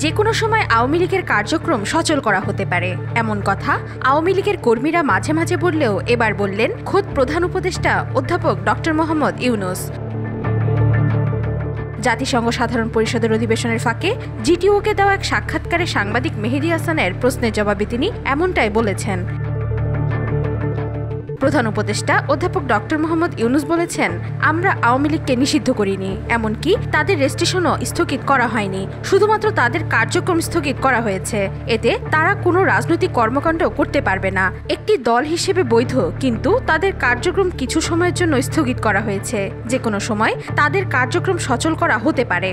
যে কোনো সময় আওয়ামী লীগের কার্যক্রম সচল করা হতে পারে, এমন কথা আওয়ামী লীগের কর্মীরা মাঝে মাঝে বললেও এবার বললেন খোদ প্রধান উপদেষ্টা অধ্যাপক ডক্টর মোহাম্মদ ইউনূস। জাতিসংঘ সাধারণ পরিষদের অধিবেশনের ফাঁকে জিটিওকে দেওয়া এক সাক্ষাৎকারে সাংবাদিক মেহেদী হাসানের প্রশ্নের জবাবে তিনি এমনটাই বলেছেন। প্রধান উপদেষ্টা অধ্যাপক ডক্টর মোহাম্মদ ইউনূস বলেছেন, আমরা আওয়ামী লীগকে নিষিদ্ধ করিনি, এমনকি তাদের রেস্ট্রিকশনও স্থগিত করা হয়নি, শুধুমাত্র তাদের কার্যক্রম স্থগিত করা হয়েছে। এতে তারা কোনো রাজনৈতিক কর্মকাণ্ড করতে পারবে না। একটি দল হিসেবে বৈধ, কিন্তু তাদের কার্যক্রম কিছু সময়ের জন্য স্থগিত করা হয়েছে। যে কোনো সময় তাদের কার্যক্রম সচল করা হতে পারে।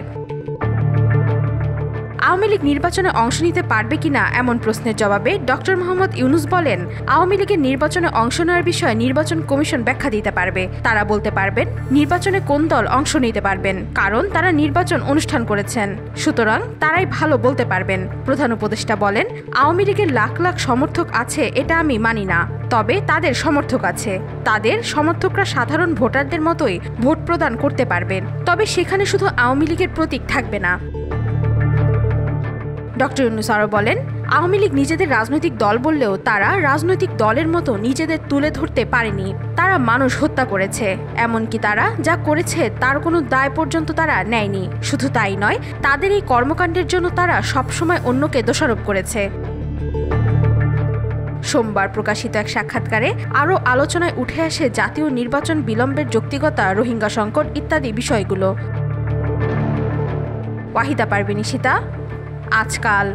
আওয়ামী লীগ নির্বাচনে অংশ নিতে পারবে কিনা এমন প্রশ্নের জবাবে ডক্টর মোহাম্মদ ইউনূস বলেন, আওয়ামী লীগের নির্বাচনে অংশ নেওয়ার বিষয়ে নির্বাচন কমিশন ব্যাখ্যা দিতে পারবে। তারা বলতে পারবেন নির্বাচনে কোন দল অংশ নিতে পারবেন, কারণ তারা নির্বাচন অনুষ্ঠান করেছেন, সুতরাং তারাই ভালো বলতে পারবেন। প্রধান উপদেষ্টা বলেন, আওয়ামী লীগের লাখ লাখ সমর্থক আছে এটা আমি মানি না, তবে তাদের সমর্থক আছে। তাদের সমর্থকরা সাধারণ ভোটারদের মতোই ভোট প্রদান করতে পারবেন, তবে সেখানে শুধু আওয়ামী লীগের প্রতীক থাকবে না। ডক্টর ইউনূস আরও বলেন, আওয়ামী লীগ নিজেদের রাজনৈতিক দল বললেও তারা রাজনৈতিক দলের মতো নিজেদের তুলে ধরতে পারেনি। তারা মানুষ হত্যা করেছে, এমনকি তারা যা করেছে তার কোনো দায় পর্যন্ত তারা নেয়নি। শুধু তাই নয়, তাদের এই কর্মকাণ্ডের জন্য তারা সবসময় অন্যকে দোষারোপ করেছে। সোমবার প্রকাশিত এক সাক্ষাৎকারে আরও আলোচনায় উঠে আসে জাতীয় নির্বাচন বিলম্বের যৌক্তিকতা, রোহিঙ্গা সংকট ইত্যাদি বিষয়গুলো। ওয়াহিদা পারভীন ঈশিতা, আজকাল।